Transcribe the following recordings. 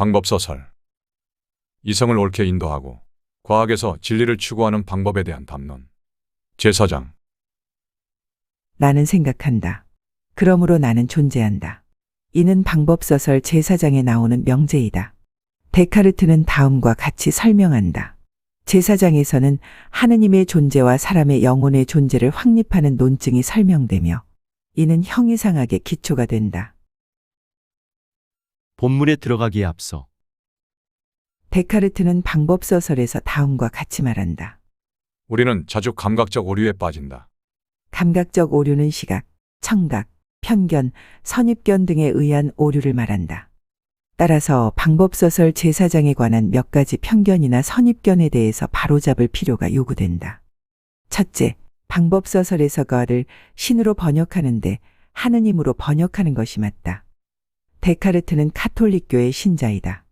방법서설. 이성을 옳게 인도하고 과학에서 진리를 추구하는 방법에 대한 담론. 제4장. 나는 생각한다. 그러므로 나는 존재한다. 이는 방법서설 제4장에 나오는 명제이다. 데카르트는 다음과 같이 설명한다. 제4장에서는 하느님의 존재와 사람의 영혼의 존재를 확립하는 논증이 설명되며 이는 형이상학의 기초가 된다. 본문에 들어가기에 앞서 데카르트는 방법서설에서 다음과 같이 말한다. 우리는 자주 감각적 오류에 빠진다. 감각적 오류는 시각, 청각, 편견, 선입견 등에 의한 오류를 말한다. 따라서 방법서설 제4장에 관한 몇 가지 편견이나 선입견에 대해서 바로잡을 필요가 요구된다. 첫째, 방법서설에서 God을 신으로 번역하는데 하느님으로 번역하는 것이 맞다. 데카르트는 카톨릭교의 신자이다.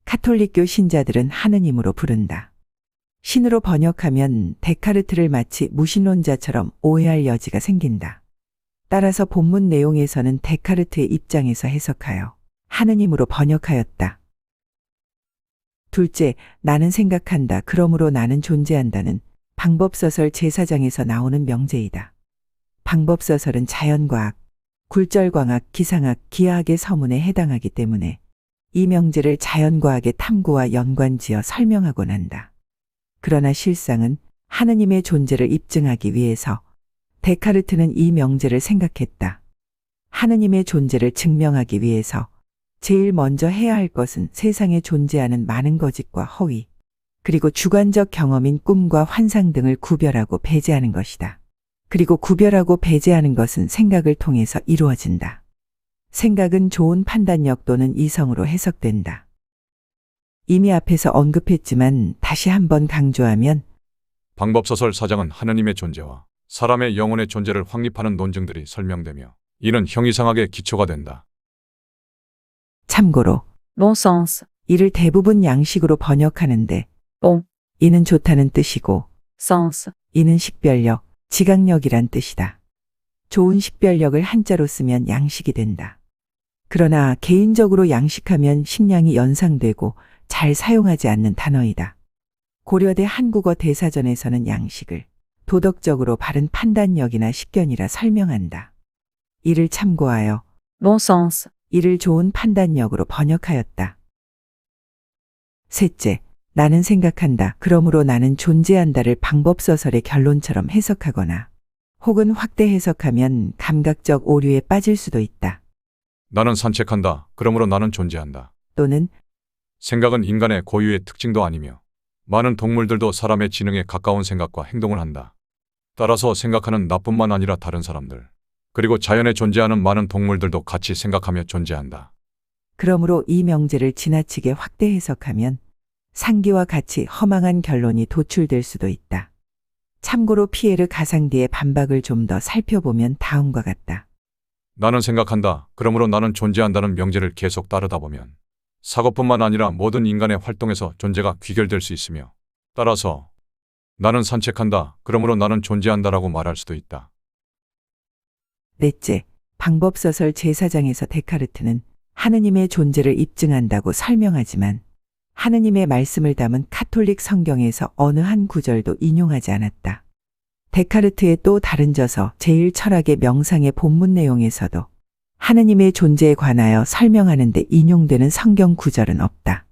카톨릭교 신자들은 하느님으로 부른다. 신으로 번역하면 데카르트를 마치 무신론자처럼 오해할 여지가 생긴다. 따라서 본문 내용에서는 데카르트의 입장에서 해석하여 하느님으로 번역하였다. 둘째, 나는 생각한다. 그러므로 나는 존재한다는 방법서설 제4장에서 나오는 명제이다. 방법서설은 자연과학, 굴절광학, 기상학, 기하학의 서문에 해당하기 때문에 이 명제를 자연과학의 탐구와 연관지어 설명하곤 한다. 그러나 실상은 하느님의 존재를 입증하기 위해서 데카르트는 이 명제를 생각했다. 하느님의 존재를 증명하기 위해서 제일 먼저 해야 할 것은 세상에 존재하는 많은 거짓과 허위, 그리고 주관적 경험인 꿈과 환상 등을 구별하고 배제하는 것이다. 그리고 구별하고 배제하는 것은 생각을 통해서 이루어진다. 생각은 좋은 판단력 또는 이성으로 해석된다. 이미 앞에서 언급했지만 다시 한번 강조하면 방법서설 4장은 하느님의 존재와 사람의 영혼의 존재를 확립하는 논증들이 설명되며 이는 형이상학의 기초가 된다. 참고로 bon sens, 이를 대부분 양식으로 번역하는데 bon 이는 좋다는 뜻이고 sens, 이는 식별력, 지각력이란 뜻이다. 좋은 식별력을 한자로 쓰면 양식이 된다. 그러나 개인적으로 양식하면 식량이 연상되고 잘 사용하지 않는 단어이다. 고려대 한국어 대사전에서는 양식을 도덕적으로 바른 판단력이나 식견이라 설명한다. 이를 참고하여 bon sens, 이를 좋은 판단력으로 번역하였다. 셋째, 나는 생각한다. 그러므로 나는 존재한다를 방법서설의 결론처럼 해석하거나 혹은 확대 해석하면 감각적 오류에 빠질 수도 있다. 나는 산책한다. 그러므로 나는 존재한다. 또는 생각은 인간의 고유의 특징도 아니며 많은 동물들도 사람의 지능에 가까운 생각과 행동을 한다. 따라서 생각하는 나뿐만 아니라 다른 사람들, 그리고 자연에 존재하는 많은 동물들도 같이 생각하며 존재한다. 그러므로 이 명제를 지나치게 확대 해석하면 상기와 같이 허망한 결론이 도출될 수도 있다. 참고로 피에르 가상디의 반박을 좀 더 살펴보면 다음과 같다. 나는 생각한다. 그러므로 나는 존재한다는 명제를 계속 따르다 보면 사고뿐만 아니라 모든 인간의 활동에서 존재가 귀결될 수 있으며 따라서 나는 산책한다. 그러므로 나는 존재한다라고 말할 수도 있다. 넷째, 방법서설 제4장에서 데카르트는 하느님의 존재를 입증한다고 설명하지만 하느님의 말씀을 담은 카톨릭 성경에서 어느 한 구절도 인용하지 않았다. 데카르트의 또 다른 저서 제1철학의 명상의 본문 내용에서도 하느님의 존재에 관하여 설명하는 데 인용되는 성경 구절은 없다.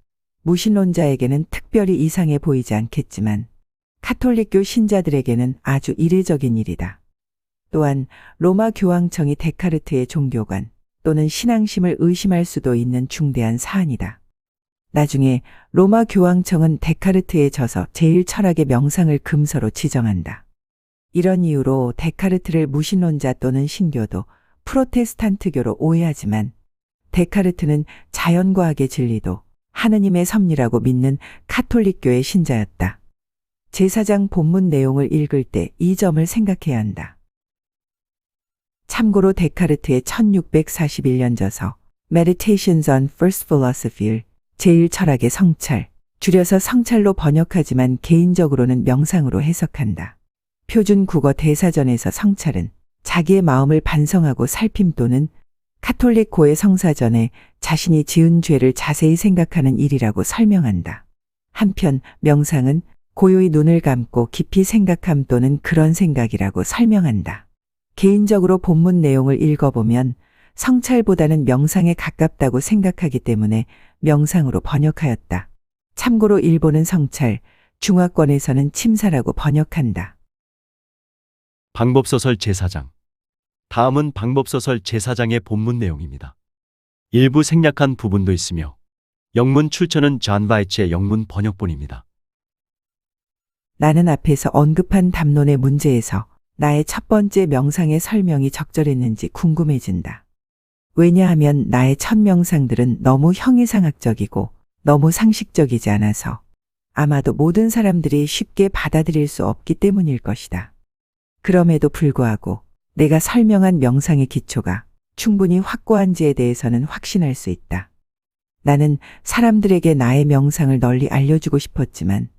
무신론자에게는 특별히 이상해 보이지 않겠지만 카톨릭교 신자들에게는 아주 이례적인 일이다. 또한 로마 교황청이 데카르트의 종교관 또는 신앙심을 의심할 수도 있는 중대한 사안이다. 나중에 로마 교황청은 데카르트의 저서 제1철학의 명상을 금서로 지정한다. 이런 이유로 데카르트를 무신론자 또는 신교도 프로테스탄트교로 오해하지만 데카르트는 자연과학의 진리도 하느님의 섭리라고 믿는 카톨릭교의 신자였다. 제4장 본문 내용을 읽을 때 이 점을 생각해야 한다. 참고로 데카르트의 1641년 저서 Meditations on First Philosophy 제1철학의 성찰, 줄여서 성찰로 번역하지만 개인적으로는 명상으로 해석한다. 표준 국어 대사전에서 성찰은 자기의 마음을 반성하고 살핌 또는 카톨릭 고해 성사전에 자신이 지은 죄를 자세히 생각하는 일이라고 설명한다. 한편 명상은 고요히 눈을 감고 깊이 생각함 또는 그런 생각이라고 설명한다. 개인적으로 본문 내용을 읽어보면 성찰보다는 명상에 가깝다고 생각하기 때문에 명상으로 번역하였다. 참고로 일본은 성찰, 중화권에서는 침사라고 번역한다. 방법소설 제4장. 다음은 방법소설 제4장의 본문 내용입니다. 일부 생략한 부분도 있으며 영문 출처는 존 바이츠의 영문 번역본입니다. 나는 앞에서 언급한 담론의 문제에서 나의 첫 번째 명상의 설명이 적절했는지 궁금해진다. 왜냐하면 나의 첫 명상들은 너무 형이상학적이고 너무 상식적이지 않아서 아마도 모든 사람들이 쉽게 받아들일 수 없기 때문일 것이다. 그럼에도 불구하고 내가 설명한 명상의 기초가 충분히 확고한지에 대해서는 확신할 수 있다. 나는 사람들에게 나의 명상을 널리 알려주고 싶었지만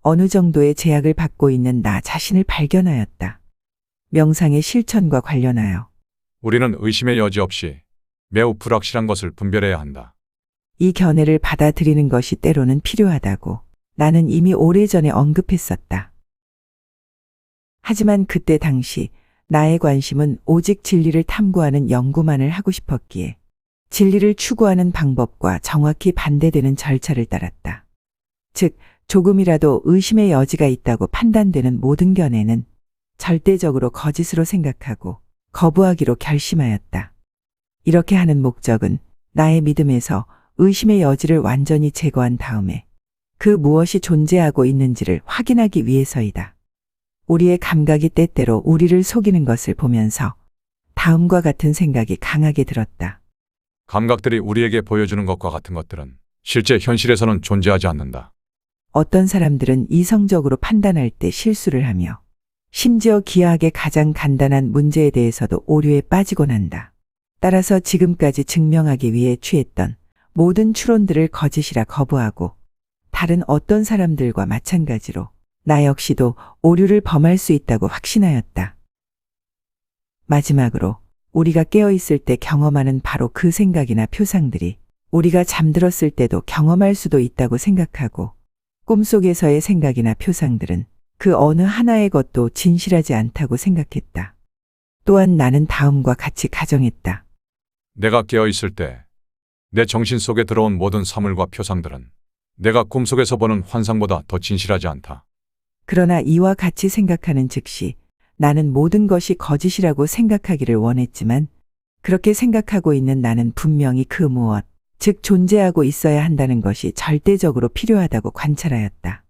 어느 정도의 제약을 받고 있는 나 자신을 발견하였다. 명상의 실천과 관련하여 우리는 의심의 여지 없이 매우 불확실한 것을 분별해야 한다. 이 견해를 받아들이는 것이 때로는 필요하다고 나는 이미 오래전에 언급했었다. 하지만 그때 당시 나의 관심은 오직 진리를 탐구하는 연구만을 하고 싶었기에 진리를 추구하는 방법과 정확히 반대되는 절차를 따랐다. 즉, 조금이라도 의심의 여지가 있다고 판단되는 모든 견해는 절대적으로 거짓으로 생각하고 거부하기로 결심하였다. 이렇게 하는 목적은 나의 믿음에서 의심의 여지를 완전히 제거한 다음에 그 무엇이 존재하고 있는지를 확인하기 위해서이다. 우리의 감각이 때때로 우리를 속이는 것을 보면서 다음과 같은 생각이 강하게 들었다. 감각들이 우리에게 보여주는 것과 같은 것들은 실제 현실에서는 존재하지 않는다. 어떤 사람들은 이성적으로 판단할 때 실수를 하며 심지어 기하학의 가장 간단한 문제에 대해서도 오류에 빠지곤 한다. 따라서 지금까지 증명하기 위해 취했던 모든 추론들을 거짓이라 거부하고 다른 어떤 사람들과 마찬가지로 나 역시도 오류를 범할 수 있다고 확신하였다. 마지막으로 우리가 깨어있을 때 경험하는 바로 그 생각이나 표상들이 우리가 잠들었을 때도 경험할 수도 있다고 생각하고 꿈속에서의 생각이나 표상들은 그 어느 하나의 것도 진실하지 않다고 생각했다. 또한 나는 다음과 같이 가정했다. 내가 깨어있을 때 내 정신 속에 들어온 모든 사물과 표상들은 내가 꿈속에서 보는 환상보다 더 진실하지 않다. 그러나 이와 같이 생각하는 즉시 나는 모든 것이 거짓이라고 생각하기를 원했지만 그렇게 생각하고 있는 나는 분명히 그 무엇, 즉 존재하고 있어야 한다는 것이 절대적으로 필요하다고 관찰하였다.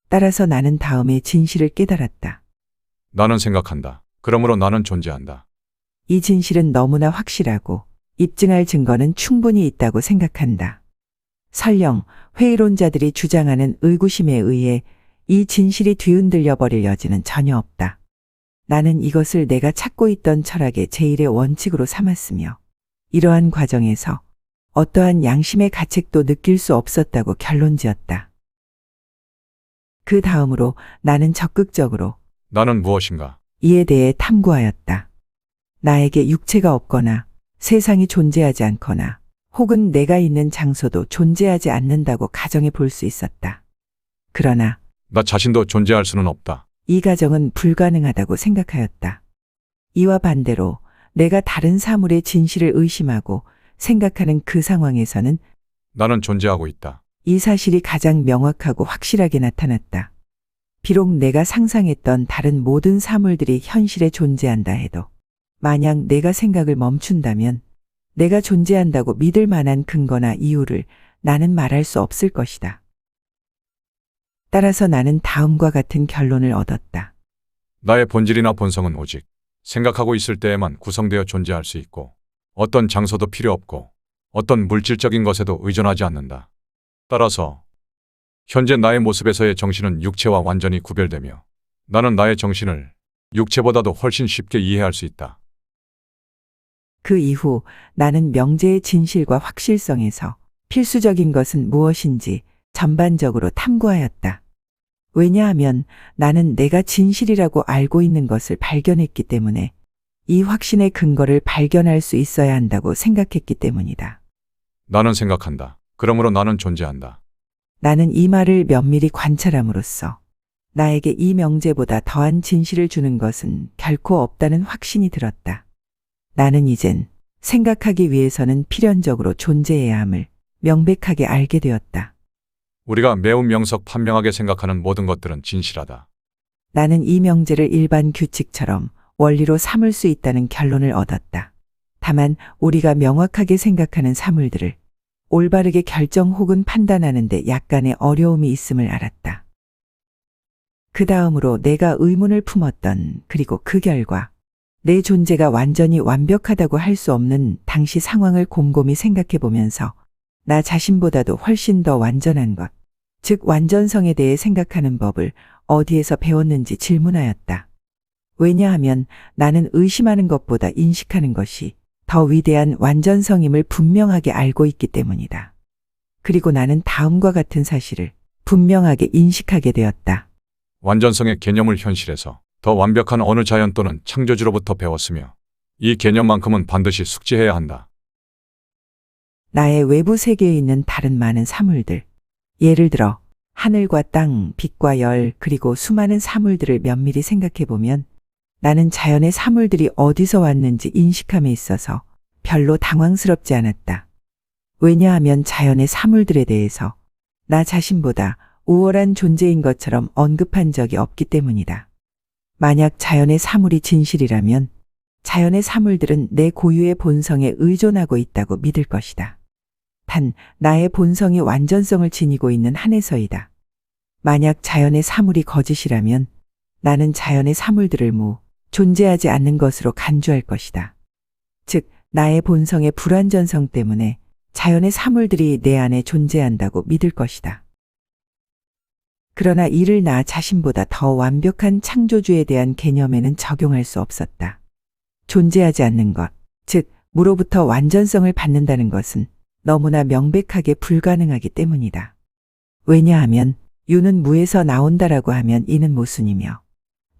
따라서 나는 다음에 진실을 깨달았다. 나는 생각한다. 그러므로 나는 존재한다. 이 진실은 너무나 확실하고 입증할 증거는 충분히 있다고 생각한다. 설령 회의론자들이 주장하는 의구심에 의해 이 진실이 뒤흔들려 버릴 여지는 전혀 없다. 나는 이것을 내가 찾고 있던 철학의 제1의 원칙으로 삼았으며 이러한 과정에서 어떠한 양심의 가책도 느낄 수 없었다고 결론지었다. 그 다음으로 나는 적극적으로 나는 무엇인가? 이에 대해 탐구하였다. 나에게 육체가 없거나 세상이 존재하지 않거나 혹은 내가 있는 장소도 존재하지 않는다고 가정해 볼 수 있었다. 그러나 나 자신도 존재할 수는 없다. 이 가정은 불가능하다고 생각하였다. 이와 반대로 내가 다른 사물의 진실을 의심하고 생각하는 그 상황에서는 나는 존재하고 있다. 이 사실이 가장 명확하고 확실하게 나타났다. 비록 내가 상상했던 다른 모든 사물들이 현실에 존재한다 해도 만약 내가 생각을 멈춘다면 내가 존재한다고 믿을 만한 근거나 이유를 나는 말할 수 없을 것이다. 따라서 나는 다음과 같은 결론을 얻었다. 나의 본질이나 본성은 오직 생각하고 있을 때에만 구성되어 존재할 수 있고 어떤 장소도 필요 없고 어떤 물질적인 것에도 의존하지 않는다. 따라서 현재 나의 모습에서의 정신은 육체와 완전히 구별되며 나는 나의 정신을 육체보다도 훨씬 쉽게 이해할 수 있다. 그 이후 나는 명제의 진실과 확실성에서 필수적인 것은 무엇인지 전반적으로 탐구하였다. 왜냐하면 나는 내가 진실이라고 알고 있는 것을 발견했기 때문에 이 확신의 근거를 발견할 수 있어야 한다고 생각했기 때문이다. 나는 생각한다. 그러므로 나는 존재한다. 나는 이 말을 면밀히 관찰함으로써 나에게 이 명제보다 더한 진실을 주는 것은 결코 없다는 확신이 들었다. 나는 이젠 생각하기 위해서는 필연적으로 존재해야 함을 명백하게 알게 되었다. 우리가 매우 명석판명하게 생각하는 모든 것들은 진실하다. 나는 이 명제를 일반 규칙처럼 원리로 삼을 수 있다는 결론을 얻었다. 다만 우리가 명확하게 생각하는 사물들을 올바르게 결정 혹은 판단하는 데 약간의 어려움이 있음을 알았다. 그 다음으로 내가 의문을 품었던, 그리고 그 결과 내 존재가 완전히 완벽하다고 할 수 없는 당시 상황을 곰곰이 생각해 보면서 나 자신보다도 훨씬 더 완전한 것, 즉 완전성에 대해 생각하는 법을 어디에서 배웠는지 질문하였다. 왜냐하면 나는 의심하는 것보다 인식하는 것이 더 위대한 완전성임을 분명하게 알고 있기 때문이다. 그리고 나는 다음과 같은 사실을 분명하게 인식하게 되었다. 완전성의 개념을 현실에서 더 완벽한 어느 자연 또는 창조주로부터 배웠으며 이 개념만큼은 반드시 숙지해야 한다. 나의 외부 세계에 있는 다른 많은 사물들, 예를 들어 하늘과 땅, 빛과 열, 그리고 수많은 사물들을 면밀히 생각해 보면 나는 자연의 사물들이 어디서 왔는지 인식함에 있어서 별로 당황스럽지 않았다. 왜냐하면 자연의 사물들에 대해서 나 자신보다 우월한 존재인 것처럼 언급한 적이 없기 때문이다. 만약 자연의 사물이 진실이라면 자연의 사물들은 내 고유의 본성에 의존하고 있다고 믿을 것이다. 단, 나의 본성이 완전성을 지니고 있는 한에서이다. 만약 자연의 사물이 거짓이라면 나는 자연의 사물들을 존재하지 않는 것으로 간주할 것이다. 즉, 나의 본성의 불완전성 때문에 자연의 사물들이 내 안에 존재한다고 믿을 것이다. 그러나 이를 나 자신보다 더 완벽한 창조주에 대한 개념에는 적용할 수 없었다. 존재하지 않는 것, 즉 무로부터 완전성을 받는다는 것은 너무나 명백하게 불가능하기 때문이다. 왜냐하면 유는 무에서 나온다라고 하면 이는 모순이며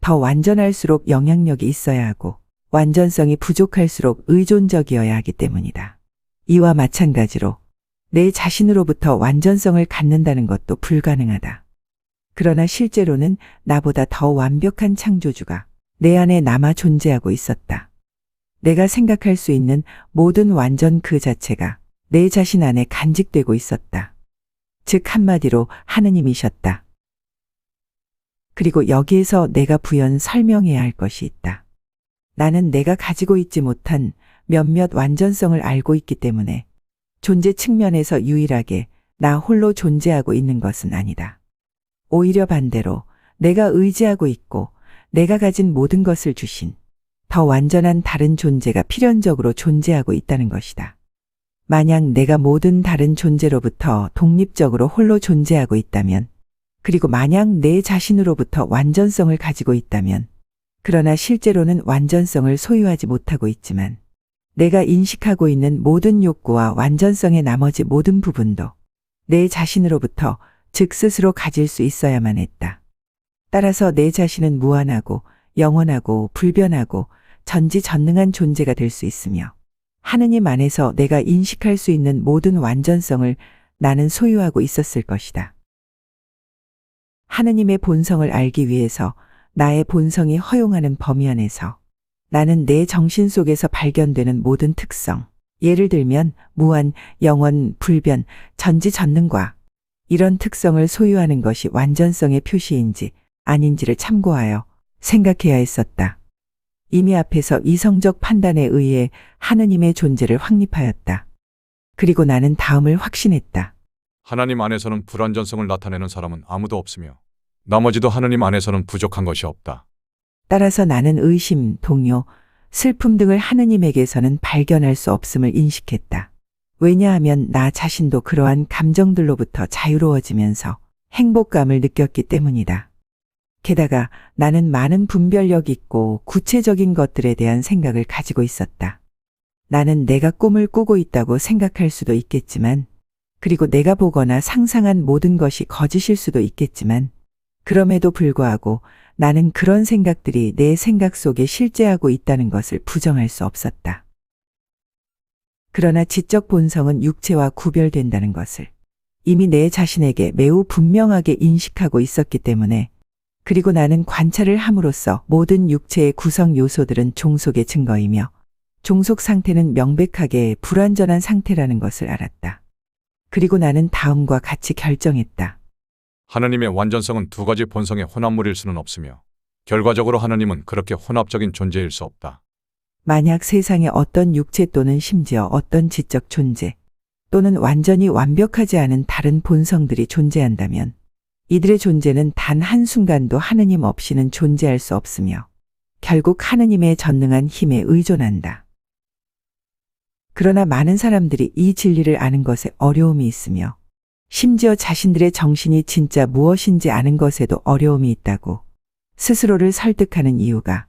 더 완전할수록 영향력이 있어야 하고 완전성이 부족할수록 의존적이어야 하기 때문이다. 이와 마찬가지로 내 자신으로부터 완전성을 갖는다는 것도 불가능하다. 그러나 실제로는 나보다 더 완벽한 창조주가 내 안에 남아 존재하고 있었다. 내가 생각할 수 있는 모든 완전 그 자체가 내 자신 안에 간직되고 있었다. 즉 한마디로 하느님이셨다. 그리고 여기에서 내가 부연 설명해야 할 것이 있다. 나는 내가 가지고 있지 못한 몇몇 완전성을 알고 있기 때문에 존재 측면에서 유일하게 나 홀로 존재하고 있는 것은 아니다. 오히려 반대로 내가 의지하고 있고 내가 가진 모든 것을 주신 더 완전한 다른 존재가 필연적으로 존재하고 있다는 것이다. 만약 내가 모든 다른 존재로부터 독립적으로 홀로 존재하고 있다면, 그리고 만약 내 자신으로부터 완전성을 가지고 있다면, 그러나 실제로는 완전성을 소유하지 못하고 있지만, 내가 인식하고 있는 모든 욕구와 완전성의 나머지 모든 부분도 내 자신으로부터 즉 스스로 가질 수 있어야만 했다. 따라서 내 자신은 무한하고 영원하고 불변하고 전지전능한 존재가 될 수 있으며 하느님 안에서 내가 인식할 수 있는 모든 완전성을 나는 소유하고 있었을 것이다. 하느님의 본성을 알기 위해서 나의 본성이 허용하는 범위 안에서 나는 내 정신 속에서 발견되는 모든 특성, 예를 들면 무한, 영원, 불변, 전지전능과 이런 특성을 소유하는 것이 완전성의 표시인지 아닌지를 참고하여 생각해야 했었다. 이미 앞에서 이성적 판단에 의해 하느님의 존재를 확립하였다. 그리고 나는 다음을 확신했다. 하나님 안에서는 불완전성을 나타내는 사람은 아무도 없으며 나머지도 하느님 안에서는 부족한 것이 없다. 따라서 나는 의심, 동요, 슬픔 등을 하느님에게서는 발견할 수 없음을 인식했다. 왜냐하면 나 자신도 그러한 감정들로부터 자유로워지면서 행복감을 느꼈기 때문이다. 게다가 나는 많은 분별력 있고 구체적인 것들에 대한 생각을 가지고 있었다. 나는 내가 꿈을 꾸고 있다고 생각할 수도 있겠지만, 그리고 내가 보거나 상상한 모든 것이 거짓일 수도 있겠지만, 그럼에도 불구하고 나는 그런 생각들이 내 생각 속에 실제하고 있다는 것을 부정할 수 없었다. 그러나 지적 본성은 육체와 구별된다는 것을 이미 내 자신에게 매우 분명하게 인식하고 있었기 때문에, 그리고 나는 관찰을 함으로써 모든 육체의 구성 요소들은 종속의 증거이며 종속 상태는 명백하게 불완전한 상태라는 것을 알았다. 그리고 나는 다음과 같이 결정했다. 하느님의 완전성은 두 가지 본성의 혼합물일 수는 없으며 결과적으로 하느님은 그렇게 혼합적인 존재일 수 없다. 만약 세상에 어떤 육체 또는 심지어 어떤 지적 존재 또는 완전히 완벽하지 않은 다른 본성들이 존재한다면 이들의 존재는 단 한순간도 하느님 없이는 존재할 수 없으며 결국 하느님의 전능한 힘에 의존한다. 그러나 많은 사람들이 이 진리를 아는 것에 어려움이 있으며 심지어 자신들의 정신이 진짜 무엇인지 아는 것에도 어려움이 있다고 스스로를 설득하는 이유가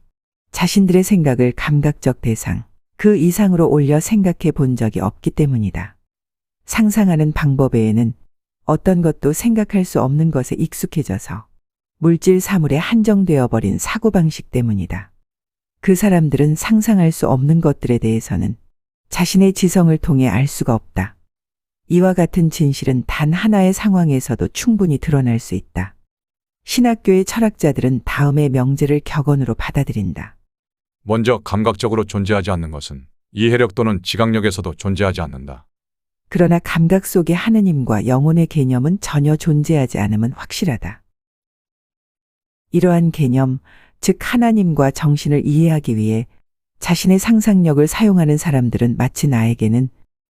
자신들의 생각을 감각적 대상, 그 이상으로 올려 생각해 본 적이 없기 때문이다. 상상하는 방법 외에는 어떤 것도 생각할 수 없는 것에 익숙해져서 물질 사물에 한정되어 버린 사고방식 때문이다. 그 사람들은 상상할 수 없는 것들에 대해서는 자신의 지성을 통해 알 수가 없다. 이와 같은 진실은 단 하나의 상황에서도 충분히 드러날 수 있다. 신학교의 철학자들은 다음의 명제를 격언으로 받아들인다. 먼저 감각적으로 존재하지 않는 것은 이해력 또는 지각력에서도 존재하지 않는다. 그러나 감각 속의 하느님과 영혼의 개념은 전혀 존재하지 않음은 확실하다. 이러한 개념, 즉 하나님과 정신을 이해하기 위해 자신의 상상력을 사용하는 사람들은 마치 나에게는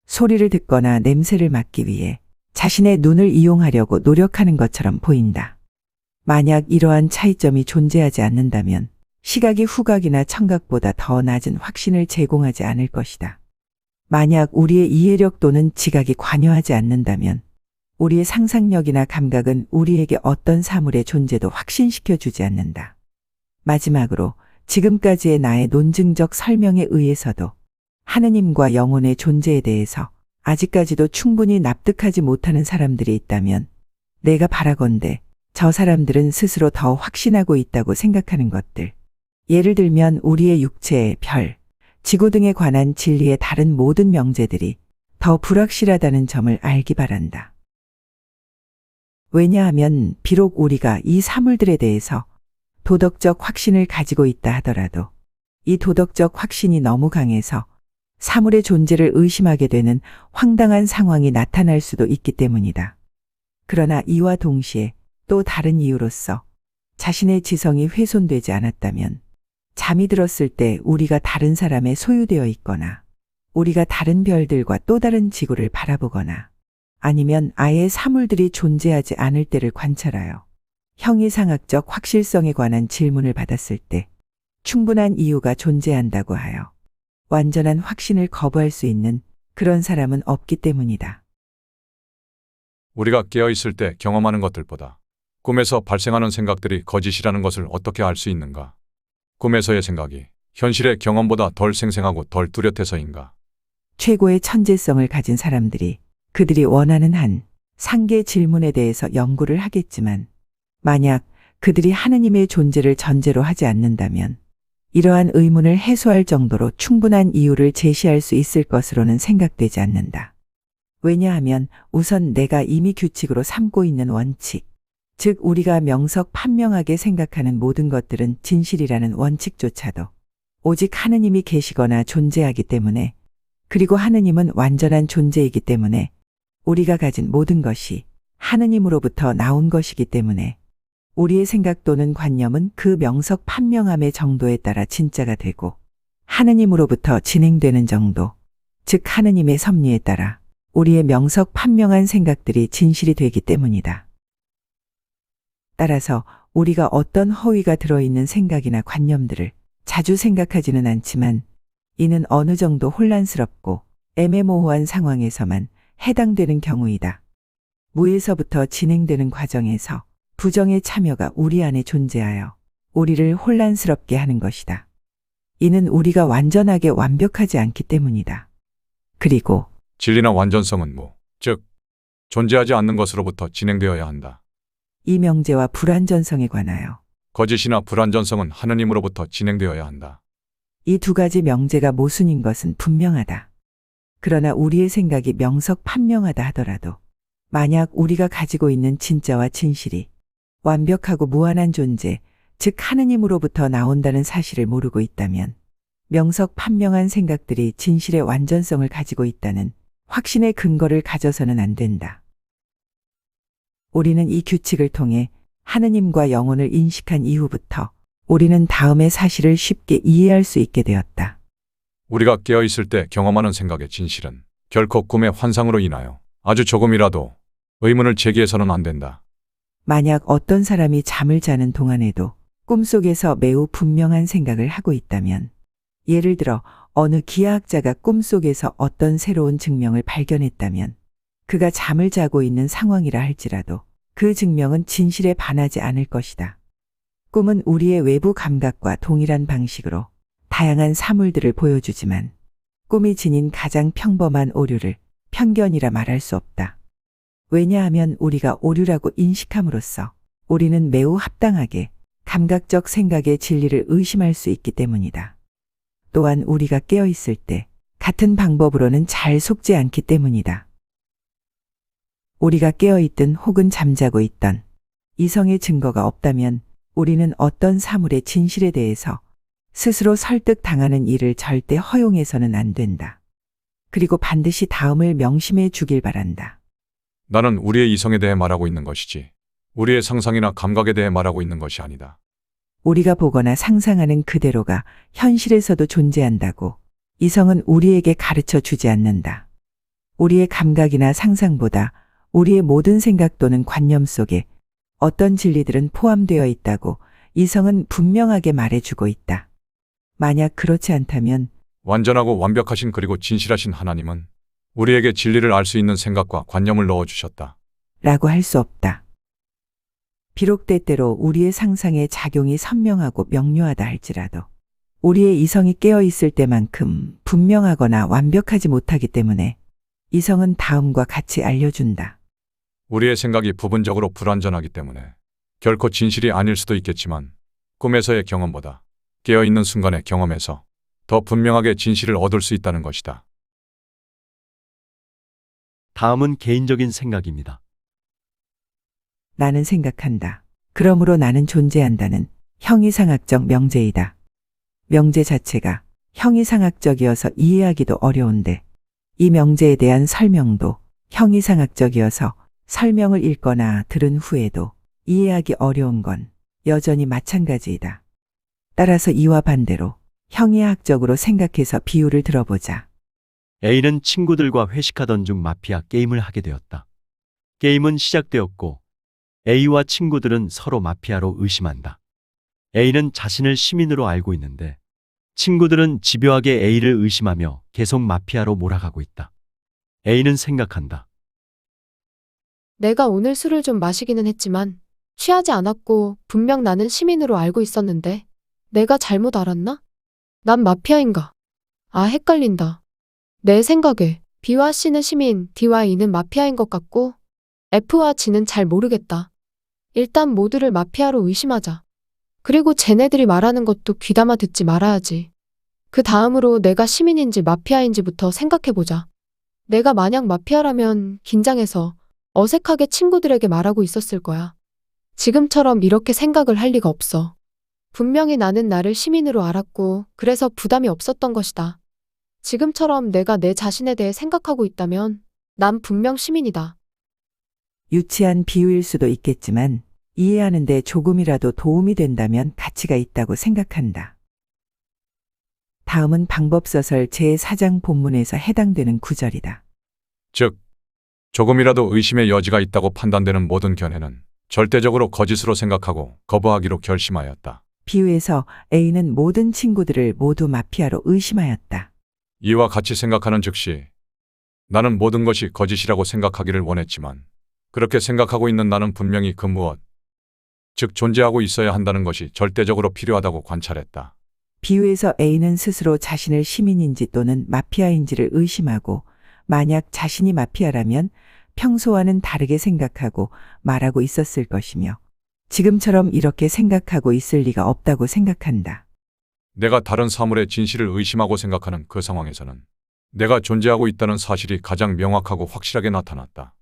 소리를 듣거나 냄새를 맡기 위해 자신의 눈을 이용하려고 노력하는 것처럼 보인다. 만약 이러한 차이점이 존재하지 않는다면 시각이 후각이나 청각보다 더 낮은 확신을 제공하지 않을 것이다. 만약 우리의 이해력 또는 지각이 관여하지 않는다면 우리의 상상력이나 감각은 우리에게 어떤 사물의 존재도 확신시켜 주지 않는다. 마지막으로 지금까지의 나의 논증적 설명에 의해서도 하느님과 영혼의 존재에 대해서 아직까지도 충분히 납득하지 못하는 사람들이 있다면 내가 바라건대 저 사람들은 스스로 더 확신하고 있다고 생각하는 것들, 예를 들면 우리의 육체, 별, 지구 등에 관한 진리의 다른 모든 명제들이 더 불확실하다는 점을 알기 바란다. 왜냐하면 비록 우리가 이 사물들에 대해서 도덕적 확신을 가지고 있다 하더라도 이 도덕적 확신이 너무 강해서 사물의 존재를 의심하게 되는 황당한 상황이 나타날 수도 있기 때문이다. 그러나 이와 동시에 또 다른 이유로서 자신의 지성이 훼손되지 않았다면 잠이 들었을 때 우리가 다른 사람에 소유되어 있거나 우리가 다른 별들과 또 다른 지구를 바라보거나 아니면 아예 사물들이 존재하지 않을 때를 관찰하여 형이상학적 확실성에 관한 질문을 받았을 때 충분한 이유가 존재한다고 하여 완전한 확신을 거부할 수 있는 그런 사람은 없기 때문이다. 우리가 깨어있을 때 경험하는 것들보다 꿈에서 발생하는 생각들이 거짓이라는 것을 어떻게 알 수 있는가? 꿈에서의 생각이 현실의 경험보다 덜 생생하고 덜 뚜렷해서인가? 최고의 천재성을 가진 사람들이 그들이 원하는 한 상계 질문에 대해서 연구를 하겠지만 만약 그들이 하느님의 존재를 전제로 하지 않는다면 이러한 의문을 해소할 정도로 충분한 이유를 제시할 수 있을 것으로는 생각되지 않는다. 왜냐하면 우선 내가 이미 규칙으로 삼고 있는 원칙, 즉 우리가 명석판명하게 생각하는 모든 것들은 진실이라는 원칙조차도 오직 하느님이 계시거나 존재하기 때문에, 그리고 하느님은 완전한 존재이기 때문에 우리가 가진 모든 것이 하느님으로부터 나온 것이기 때문에 우리의 생각 또는 관념은 그 명석판명함의 정도에 따라 진짜가 되고 하느님으로부터 진행되는 정도, 즉 하느님의 섭리에 따라 우리의 명석판명한 생각들이 진실이 되기 때문이다. 따라서 우리가 어떤 허위가 들어있는 생각이나 관념들을 자주 생각하지는 않지만 이는 어느 정도 혼란스럽고 애매모호한 상황에서만 해당되는 경우이다. 무에서부터 진행되는 과정에서 부정의 참여가 우리 안에 존재하여 우리를 혼란스럽게 하는 것이다. 이는 우리가 완전하게 완벽하지 않기 때문이다. 그리고 진리나 완전성은 즉 존재하지 않는 것으로부터 진행되어야 한다. 이 명제와 불완전성에 관하여 거짓이나 불완전성은 하느님으로부터 진행되어야 한다. 이 두 가지 명제가 모순인 것은 분명하다. 그러나 우리의 생각이 명석판명하다 하더라도 만약 우리가 가지고 있는 진짜와 진실이 완벽하고 무한한 존재, 즉 하느님으로부터 나온다는 사실을 모르고 있다면 명석판명한 생각들이 진실의 완전성을 가지고 있다는 확신의 근거를 가져서는 안 된다. 우리는 이 규칙을 통해 하느님과 영혼을 인식한 이후부터 우리는 다음의 사실을 쉽게 이해할 수 있게 되었다. 우리가 깨어있을 때 경험하는 생각의 진실은 결코 꿈의 환상으로 인하여 아주 조금이라도 의문을 제기해서는 안 된다. 만약 어떤 사람이 잠을 자는 동안에도 꿈속에서 매우 분명한 생각을 하고 있다면, 예를 들어 어느 기하학자가 꿈속에서 어떤 새로운 증명을 발견했다면 그가 잠을 자고 있는 상황이라 할지라도 그 증명은 진실에 반하지 않을 것이다. 꿈은 우리의 외부 감각과 동일한 방식으로 다양한 사물들을 보여주지만 꿈이 지닌 가장 평범한 오류를 편견이라 말할 수 없다. 왜냐하면 우리가 오류라고 인식함으로써 우리는 매우 합당하게 감각적 생각의 진리를 의심할 수 있기 때문이다. 또한 우리가 깨어있을 때 같은 방법으로는 잘 속지 않기 때문이다. 우리가 깨어있든 혹은 잠자고 있던 이성의 증거가 없다면 우리는 어떤 사물의 진실에 대해서 스스로 설득당하는 일을 절대 허용해서는 안 된다. 그리고 반드시 다음을 명심해 주길 바란다. 나는 우리의 이성에 대해 말하고 있는 것이지 우리의 상상이나 감각에 대해 말하고 있는 것이 아니다. 우리가 보거나 상상하는 그대로가 현실에서도 존재한다고 이성은 우리에게 가르쳐 주지 않는다. 우리의 감각이나 상상보다 우리의 모든 생각 또는 관념 속에 어떤 진리들은 포함되어 있다고 이성은 분명하게 말해주고 있다. 만약 그렇지 않다면 완전하고 완벽하신 그리고 진실하신 하나님은 우리에게 진리를 알 수 있는 생각과 관념을 넣어주셨다. 라고 할 수 없다. 비록 때때로 우리의 상상의 작용이 선명하고 명료하다 할지라도 우리의 이성이 깨어있을 때만큼 분명하거나 완벽하지 못하기 때문에 이성은 다음과 같이 알려준다. 우리의 생각이 부분적으로 불완전하기 때문에 결코 진실이 아닐 수도 있겠지만 꿈에서의 경험보다 깨어있는 순간의 경험에서 더 분명하게 진실을 얻을 수 있다는 것이다. 다음은 개인적인 생각입니다. 나는 생각한다. 그러므로 나는 존재한다는 형이상학적 명제이다. 명제 자체가 형이상학적이어서 이해하기도 어려운데 이 명제에 대한 설명도 형이상학적이어서 설명을 읽거나 들은 후에도 이해하기 어려운 건 여전히 마찬가지이다. 따라서 이와 반대로 형이학적으로 생각해서 비유를 들어보자. A는 친구들과 회식하던 중 마피아 게임을 하게 되었다. 게임은 시작되었고 A와 친구들은 서로 마피아로 의심한다. A는 자신을 시민으로 알고 있는데 친구들은 집요하게 A를 의심하며 계속 마피아로 몰아가고 있다. A는 생각한다. 내가 오늘 술을 좀 마시기는 했지만 취하지 않았고 분명 나는 시민으로 알고 있었는데 내가 잘못 알았나? 난 마피아인가? 아, 헷갈린다. 내 생각에 B와 C는 시민, D와 E는 마피아인 것 같고 F와 G는 잘 모르겠다. 일단 모두를 마피아로 의심하자. 그리고 쟤네들이 말하는 것도 귀담아 듣지 말아야지. 그 다음으로 내가 시민인지 마피아인지부터 생각해보자. 내가 만약 마피아라면 긴장해서 어색하게 친구들에게 말하고 있었을 거야. 지금처럼 이렇게 생각을 할 리가 없어. 분명히 나는 나를 시민으로 알았고 그래서 부담이 없었던 것이다. 지금처럼 내가 내 자신에 대해 생각하고 있다면 난 분명 시민이다. 유치한 비유일 수도 있겠지만 이해하는 데 조금이라도 도움이 된다면 가치가 있다고 생각한다. 다음은 방법서설 제4장 본문에서 해당되는 구절이다. 즉, 조금이라도 의심의 여지가 있다고 판단되는 모든 견해는 절대적으로 거짓으로 생각하고 거부하기로 결심하였다. 비유에서 A는 모든 친구들을 모두 마피아로 의심하였다. 이와 같이 생각하는 즉시 나는 모든 것이 거짓이라고 생각하기를 원했지만 그렇게 생각하고 있는 나는 분명히 그 무엇, 즉 존재하고 있어야 한다는 것이 절대적으로 필요하다고 관찰했다. 비유에서 A는 스스로 자신을 시민인지 또는 마피아인지를 의심하고 만약 자신이 마피아라면 평소와는 다르게 생각하고 말하고 있었을 것이며 지금처럼 이렇게 생각하고 있을 리가 없다고 생각한다. 내가 다른 사물의 진실을 의심하고 생각하는 그 상황에서는 내가 존재하고 있다는 사실이 가장 명확하고 확실하게 나타났다.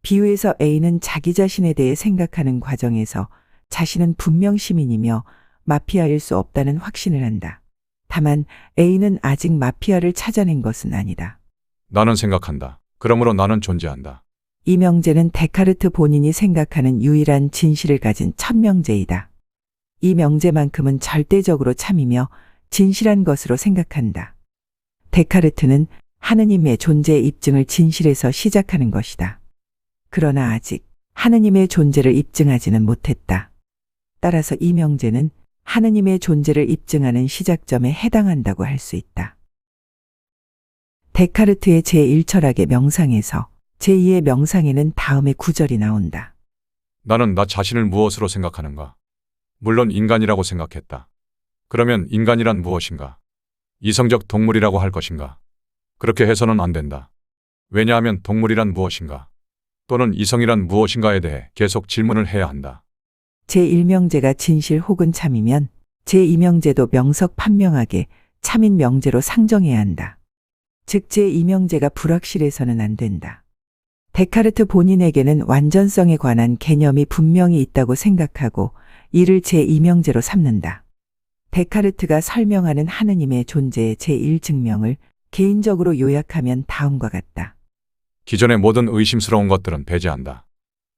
비유에서 A는 자기 자신에 대해 생각하는 과정에서 자신은 분명 시민이며 마피아일 수 없다는 확신을 한다. 다만 A는 아직 마피아를 찾아낸 것은 아니다. 나는 생각한다. 그러므로 나는 존재한다. 이 명제는 데카르트 본인이 생각하는 유일한 진실을 가진 첫 명제이다. 이 명제만큼은 절대적으로 참이며 진실한 것으로 생각한다. 데카르트는 하느님의 존재의 입증을 진실에서 시작하는 것이다. 그러나 아직 하느님의 존재를 입증하지는 못했다. 따라서 이 명제는 하느님의 존재를 입증하는 시작점에 해당한다고 할 수 있다. 데카르트의 제1철학의 명상에서 제2의 명상에는 다음의 구절이 나온다. 나는 나 자신을 무엇으로 생각하는가? 물론 인간이라고 생각했다. 그러면 인간이란 무엇인가? 이성적 동물이라고 할 것인가? 그렇게 해서는 안 된다. 왜냐하면 동물이란 무엇인가? 또는 이성이란 무엇인가에 대해 계속 질문을 해야 한다. 제1명제가 진실 혹은 참이면 제2명제도 명석판명하게 참인 명제로 상정해야 한다. 즉 제2명제가 불확실해서는 안 된다. 데카르트 본인에게는 완전성에 관한 개념이 분명히 있다고 생각하고 이를 제2명제로 삼는다. 데카르트가 설명하는 하느님의 존재의 제1증명을 개인적으로 요약하면 다음과 같다. 기존의 모든 의심스러운 것들은 배제한다.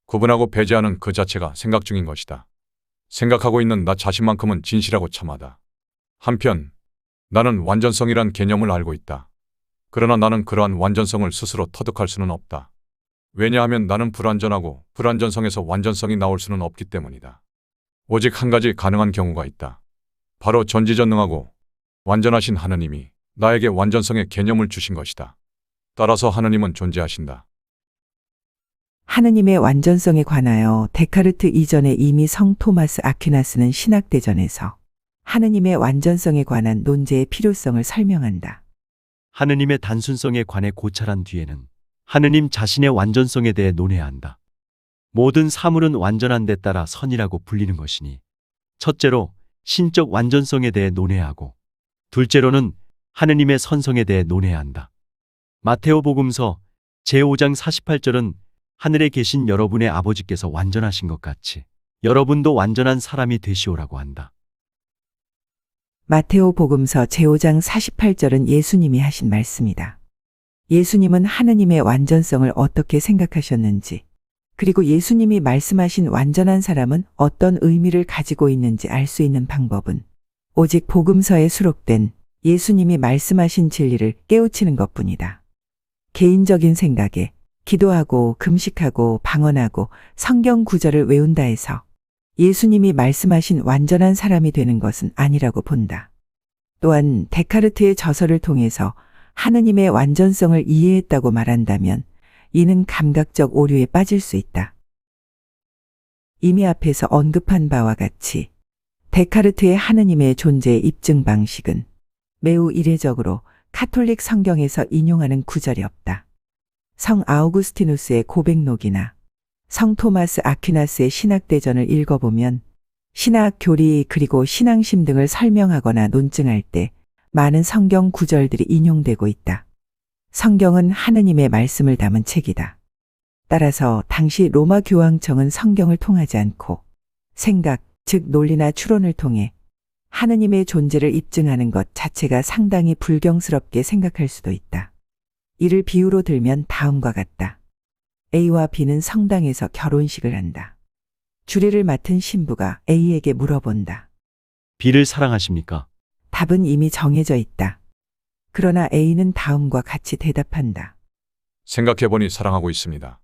구분하고 배제하는 그 자체가 생각 중인 것이다. 생각하고 있는 나 자신만큼은 진실하고 참하다. 한편 나는 완전성이란 개념을 알고 있다. 그러나 나는 그러한 완전성을 스스로 터득할 수는 없다. 왜냐하면 나는 불완전하고 불완전성에서 완전성이 나올 수는 없기 때문이다. 오직 한 가지 가능한 경우가 있다. 바로 전지전능하고 완전하신 하느님이 나에게 완전성의 개념을 주신 것이다. 따라서 하느님은 존재하신다. 하느님의 완전성에 관하여 데카르트 이전에 이미 성 토마스 아퀴나스는 신학대전에서 하느님의 완전성에 관한 논제의 필요성을 설명한다. 하느님의 단순성에 관해 고찰한 뒤에는 하느님 자신의 완전성에 대해 논해야 한다. 모든 사물은 완전한 데 따라 선이라고 불리는 것이니 첫째로 신적 완전성에 대해 논해야 하고 둘째로는 하느님의 선성에 대해 논해야 한다. 마테오복음서 제5장 48절은 하늘에 계신 여러분의 아버지께서 완전하신 것 같이 여러분도 완전한 사람이 되시오라고 한다. 마테오 복음서 제5장 48절은 예수님이 하신 말씀이다. 예수님은 하느님의 완전성을 어떻게 생각하셨는지, 그리고 예수님이 말씀하신 완전한 사람은 어떤 의미를 가지고 있는지 알 수 있는 방법은 오직 복음서에 수록된 예수님이 말씀하신 진리를 깨우치는 것뿐이다. 개인적인 생각에 기도하고 금식하고 방언하고 성경 구절을 외운다 해서 예수님이 말씀하신 완전한 사람이 되는 것은 아니라고 본다. 또한 데카르트의 저서를 통해서 하느님의 완전성을 이해했다고 말한다면 이는 감각적 오류에 빠질 수 있다. 이미 앞에서 언급한 바와 같이 데카르트의 하느님의 존재의 입증 방식은 매우 이례적으로 카톨릭 성경에서 인용하는 구절이 없다. 성 아우구스티누스의 고백록이나 성 토마스 아퀴나스의 신학대전을 읽어보면 신학 교리 그리고 신앙심 등을 설명하거나 논증할 때 많은 성경 구절들이 인용되고 있다. 성경은 하느님의 말씀을 담은 책이다. 따라서 당시 로마 교황청은 성경을 통하지 않고 생각, 즉 논리나 추론을 통해 하느님의 존재를 입증하는 것 자체가 상당히 불경스럽게 생각할 수도 있다. 이를 비유로 들면 다음과 같다. A와 B는 성당에서 결혼식을 한다. 주례를 맡은 신부가 A에게 물어본다. B를 사랑하십니까? 답은 이미 정해져 있다. 그러나 A는 다음과 같이 대답한다. 생각해보니 사랑하고 있습니다.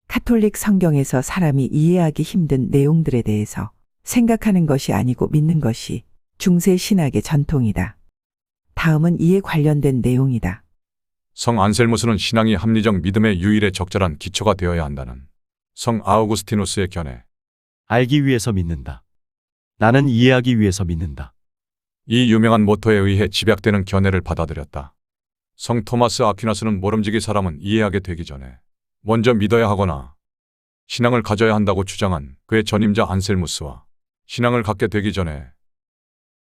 카톨릭 성경에서 사람이 이해하기 힘든 내용들에 대해서 생각하는 것이 아니고 믿는 것이 중세 신학의 전통이다. 다음은 이에 관련된 내용이다. 성 안셀무스는 신앙이 합리적 믿음의 유일의 적절한 기초가 되어야 한다는 성 아우구스티누스의 견해. 알기 위해서 믿는다. 나는 이해하기 위해서 믿는다. 이 유명한 모토에 의해 집약되는 견해를 받아들였다. 성 토마스 아퀴나스는 모름지기 사람은 이해하게 되기 전에 먼저 믿어야 하거나 신앙을 가져야 한다고 주장한 그의 전임자 안셀무스와 신앙을 갖게 되기 전에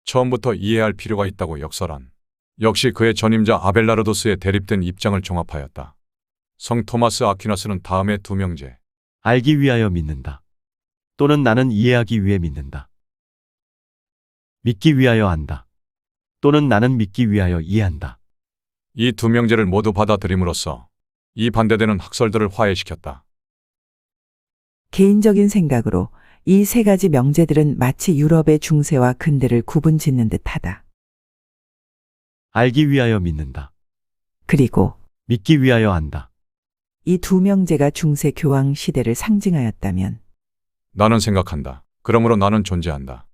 처음부터 이해할 필요가 있다고 역설한 역시 그의 전임자 아벨라르도스의 대립된 입장을 종합하였다. 성 토마스 아퀴나스는 다음의 두 명제 알기 위하여 믿는다. 또는 나는 이해하기 위해 믿는다. 믿기 위하여 안다. 또는 나는 믿기 위하여 이해한다. 이 두 명제를 모두 받아들임으로써 이 반대되는 학설들을 화해시켰다. 개인적인 생각으로 이 세 가지 명제들은 마치 유럽의 중세와 근대를 구분 짓는 듯하다. 알기 위하여 믿는다. 그리고 믿기 위하여 안다. 이 두 명제가 중세 교황 시대를 상징하였다면 나는 생각한다. 그러므로 나는 존재한다.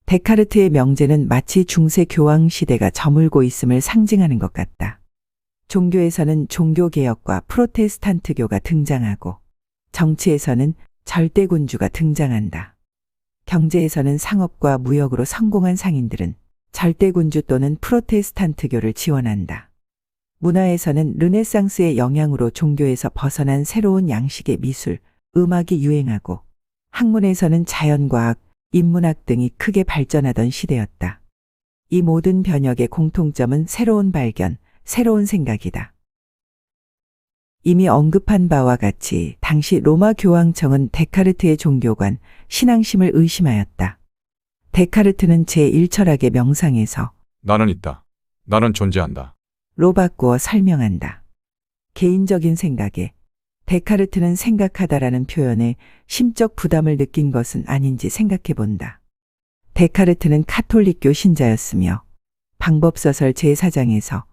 데카르트의 명제는 마치 중세 교황 시대가 저물고 있음을 상징하는 것 같다. 종교에서는 종교개혁과 프로테스탄트교가 등장하고 정치에서는 절대군주가 등장한다. 경제에서는 상업과 무역으로 성공한 상인들은 절대군주 또는 프로테스탄트교를 지원한다. 문화에서는 르네상스의 영향으로 종교에서 벗어난 새로운 양식의 미술, 음악이 유행하고 학문에서는 자연과학, 인문학 등이 크게 발전하던 시대였다. 이 모든 변혁의 공통점은 새로운 발견, 새로운 생각이다. 이미 언급한 바와 같이 당시 로마 교황청은 데카르트의 종교관, 신앙심을 의심하였다. 데카르트는 제1철학의 명상에서 나는 있다. 나는 존재한다. 로 바꾸어 설명한다. 개인적인 생각에 데카르트는 생각하다라는 표현에 심적 부담을 느낀 것은 아닌지 생각해 본다. 데카르트는 카톨릭교 신자였으며 방법서설 제4장에서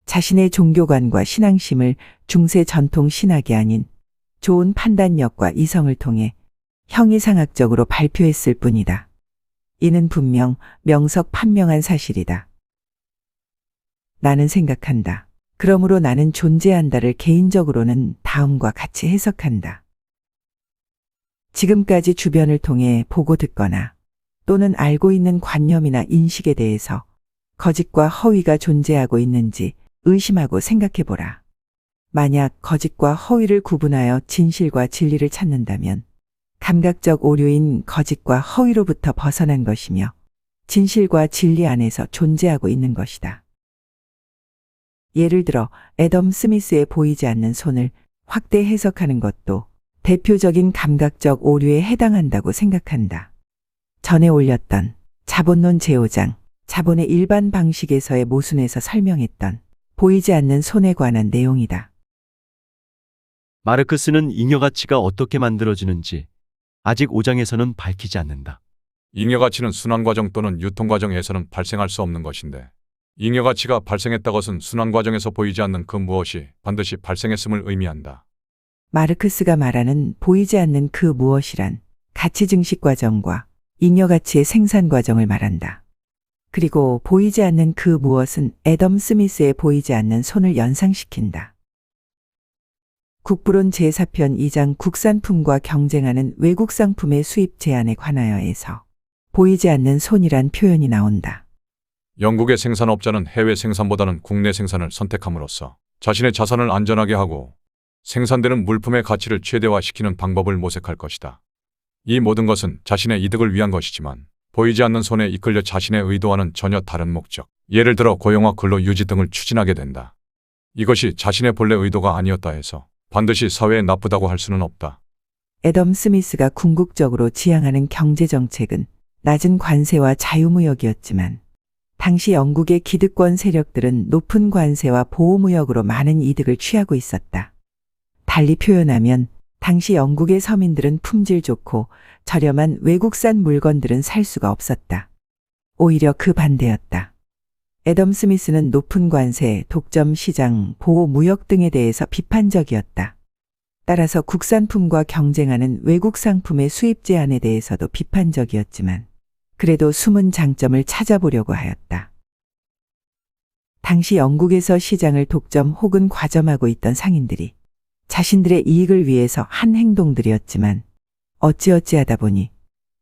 자신의 종교관과 신앙심을 중세 전통 신학이 아닌 좋은 판단력과 이성을 통해 형이상학적으로 발표했을 뿐이다. 이는 분명 명석판명한 사실이다. 나는 생각한다. 그러므로 나는 존재한다를 개인적으로는 다음과 같이 해석한다. 지금까지 주변을 통해 보고 듣거나 또는 알고 있는 관념이나 인식에 대해서 거짓과 허위가 존재하고 있는지 의심하고 생각해보라. 만약 거짓과 허위를 구분하여 진실과 진리를 찾는다면 감각적 오류인 거짓과 허위로부터 벗어난 것이며 진실과 진리 안에서 존재하고 있는 것이다. 예를 들어 애덤 스미스의 보이지 않는 손을 확대 해석하는 것도 대표적인 감각적 오류에 해당한다고 생각한다. 전에 올렸던 자본론 제5장, 자본의 일반 방식에서의 모순에서 설명했던 보이지 않는 손에 관한 내용이다. 마르크스는 잉여 가치가 어떻게 만들어지는지 아직 5장에서는 밝히지 않는다. 잉여 가치는 순환 과정 또는 유통 과정에서는 발생할 수 없는 것인데 잉여 가치가 발생했다 것은 순환 과정에서 보이지 않는 그 무엇이 반드시 발생했음을 의미한다. 마르크스가 말하는 보이지 않는 그 무엇이란 가치 증식 과정과 잉여 가치의 생산 과정을 말한다. 그리고 보이지 않는 그 무엇은 애덤 스미스의 보이지 않는 손을 연상시킨다. 국부론 제4편 2장 국산품과 경쟁하는 외국 상품의 수입 제한에 관하여에서 보이지 않는 손이란 표현이 나온다. 영국의 생산업자는 해외 생산보다는 국내 생산을 선택함으로써 자신의 자산을 안전하게 하고 생산되는 물품의 가치를 최대화시키는 방법을 모색할 것이다. 이 모든 것은 자신의 이득을 위한 것이지만 보이지 않는 손에 이끌려 자신의 의도와는 전혀 다른 목적, 예를 들어 고용화 근로 유지 등을 추진하게 된다. 이것이 자신의 본래 의도가 아니었다 해서 반드시 사회에 나쁘다고 할 수는 없다. 애덤 스미스가 궁극적으로 지향하는 경제정책은 낮은 관세와 자유무역이었지만 당시 영국의 기득권 세력들은 높은 관세와 보호무역으로 많은 이득을 취하고 있었다. 달리 표현하면 당시 영국의 서민들은 품질 좋고 저렴한 외국산 물건들은 살 수가 없었다. 오히려 그 반대였다. 애덤 스미스는 높은 관세, 독점 시장, 보호무역 등에 대해서 비판적이었다. 따라서 국산품과 경쟁하는 외국 상품의 수입 제한에 대해서도 비판적이었지만 그래도 숨은 장점을 찾아보려고 하였다. 당시 영국에서 시장을 독점 혹은 과점하고 있던 상인들이 자신들의 이익을 위해서 한 행동들이었지만 어찌어찌하다 보니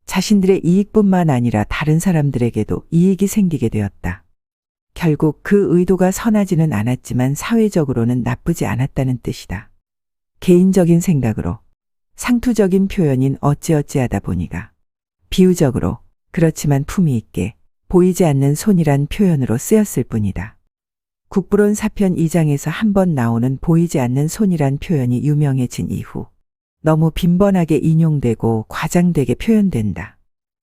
자신들의 이익뿐만 아니라 다른 사람들에게도 이익이 생기게 되었다. 결국 그 의도가 선하지는 않았지만 사회적으로는 나쁘지 않았다는 뜻이다. 개인적인 생각으로 상투적인 표현인 어찌어찌하다 보니가 비유적으로 그렇지만 품위 있게 보이지 않는 손이란 표현으로 쓰였을 뿐이다. 국부론 사편 2장에서 한번 나오는 보이지 않는 손이란 표현이 유명해진 이후 너무 빈번하게 인용되고 과장되게 표현된다.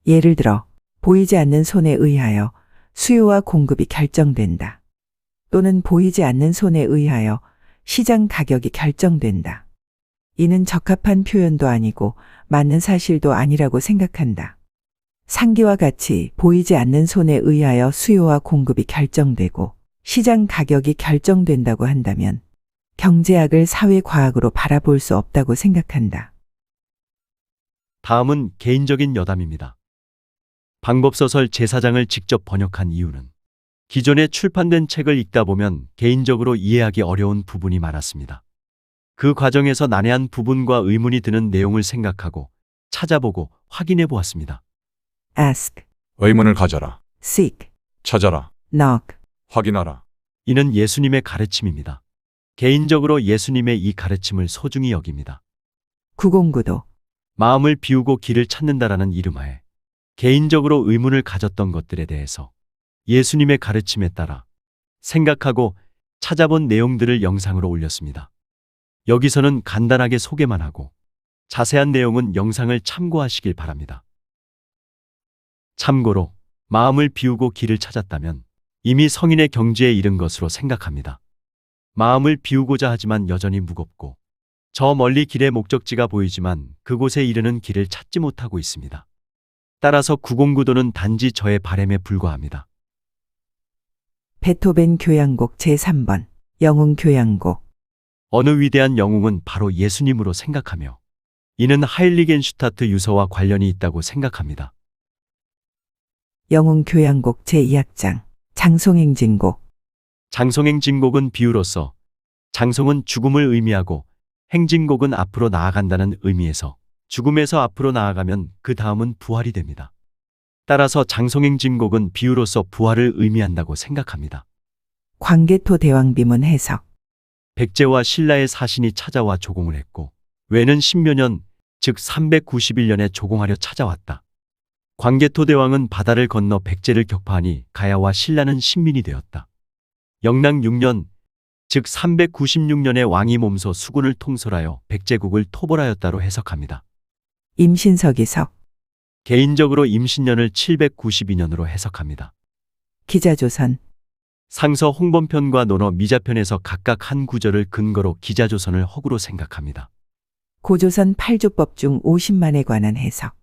예를 들어 보이지 않는 손에 의하여 수요와 공급이 결정된다. 또는 보이지 않는 손에 의하여 시장 가격이 결정된다. 이는 적합한 표현도 아니고 맞는 사실도 아니라고 생각한다. 상기와 같이 보이지 않는 손에 의하여 수요와 공급이 결정되고 시장 가격이 결정된다고 한다면 경제학을 사회과학으로 바라볼 수 없다고 생각한다. 다음은 개인적인 여담입니다. 방법소설 제사장을 직접 번역한 이유는 기존에 출판된 책을 읽다 보면 개인적으로 이해하기 어려운 부분이 많았습니다. 그 과정에서 난해한 부분과 의문이 드는 내용을 생각하고 찾아보고 확인해 보았습니다. ask, 의문을 가져라. seek, 찾아라. knock. 확인하라. 이는 예수님의 가르침입니다. 개인적으로 예수님의 이 가르침을 소중히 여깁니다. 909도 마음을 비우고 길을 찾는다라는 이름하에 개인적으로 의문을 가졌던 것들에 대해서 예수님의 가르침에 따라 생각하고 찾아본 내용들을 영상으로 올렸습니다. 여기서는 간단하게 소개만 하고 자세한 내용은 영상을 참고하시길 바랍니다. 참고로 마음을 비우고 길을 찾았다면 이미 성인의 경지에 이른 것으로 생각합니다. 마음을 비우고자 하지만 여전히 무겁고 저 멀리 길의 목적지가 보이지만 그곳에 이르는 길을 찾지 못하고 있습니다. 따라서 909도는 단지 저의 바램에 불과합니다. 베토벤 교향곡 제3번 영웅 교향곡. 어느 위대한 영웅은 바로 예수님으로 생각하며 이는 하일리겐슈타트 유서와 관련이 있다고 생각합니다. 영웅 교향곡 제2악장 장송행진곡. 장송행진곡은 비유로서 장송은 죽음을 의미하고 행진곡은 앞으로 나아간다는 의미에서 죽음에서 앞으로 나아가면 그 다음은 부활이 됩니다. 따라서 장송행진곡은 비유로서 부활을 의미한다고 생각합니다. 광개토 대왕비문 해석. 백제와 신라의 사신이 찾아와 조공을 했고 외는 10여 년, 즉 391년에 조공하려 찾아왔다. 광개토 대왕은 바다를 건너 백제를 격파하니 가야와 신라는 신민이 되었다. 영랑 6년, 즉 396년에 왕이 몸소 수군을 통솔하여 백제국을 토벌하였다로 해석합니다. 임신석이석. 개인적으로 임신년을 792년으로 해석합니다. 기자조선. 상서 홍범편과 논어 미자편에서 각각 한 구절을 근거로 기자조선을 허구로 생각합니다. 고조선 8조법 중 50만에 관한 해석.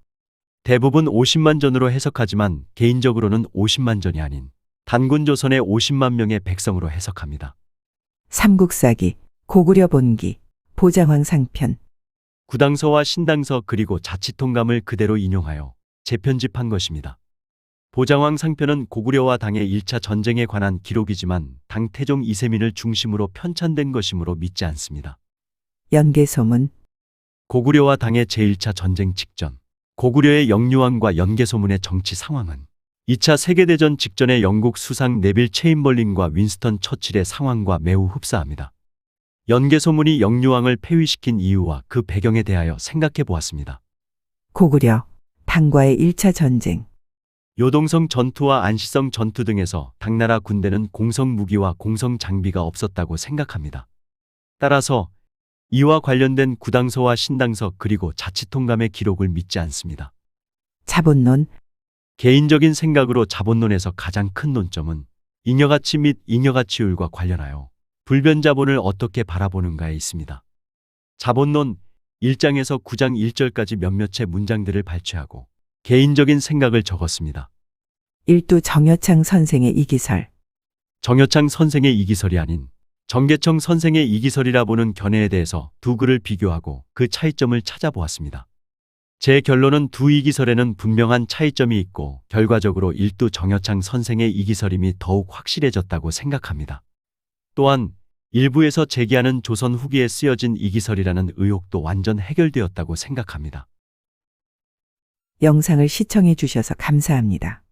대부분 50만 전으로 해석하지만 개인적으로는 50만 전이 아닌 단군조선의 50만 명의 백성으로 해석합니다. 삼국사기, 고구려 본기, 보장황상편. 구당서와 신당서 그리고 자치통감을 그대로 인용하여 재편집한 것입니다. 보장왕 상편은 고구려와 당의 1차 전쟁에 관한 기록이지만 당 태종 이세민을 중심으로 편찬된 것이므로 믿지 않습니다. 연개소문. 고구려와 당의 제1차 전쟁 직전 고구려의 영유왕과 연개소문의 정치 상황은 2차 세계대전 직전의 영국 수상 네빌 체인벌린과 윈스턴 처칠의 상황과 매우 흡사합니다. 연개소문이 영유왕을 폐위시킨 이유와 그 배경에 대하여 생각해 보았습니다. 고구려, 당과의 1차 전쟁. 요동성 전투와 안시성 전투 등에서 당나라 군대는 공성 무기와 공성 장비가 없었다고 생각합니다. 따라서 이와 관련된 구당서와 신당서 그리고 자치통감의 기록을 믿지 않습니다. 자본론. 개인적인 생각으로 자본론에서 가장 큰 논점은 잉여가치 및 잉여가치율과 관련하여 불변자본을 어떻게 바라보는가에 있습니다. 자본론 1장에서 9장 1절까지 몇몇의 문장들을 발췌하고 개인적인 생각을 적었습니다. 일두 정여창 선생의 이기설. 정여창 선생의 이기설이 아닌 정계청 선생의 이기설이라 보는 견해에 대해서 두 글을 비교하고 그 차이점을 찾아보았습니다. 제 결론은 두 이기설에는 분명한 차이점이 있고 결과적으로 일두 정여창 선생의 이기설임이 더욱 확실해졌다고 생각합니다. 또한 일부에서 제기하는 조선 후기에 쓰여진 이기설이라는 의혹도 완전 해결되었다고 생각합니다. 영상을 시청해 주셔서 감사합니다.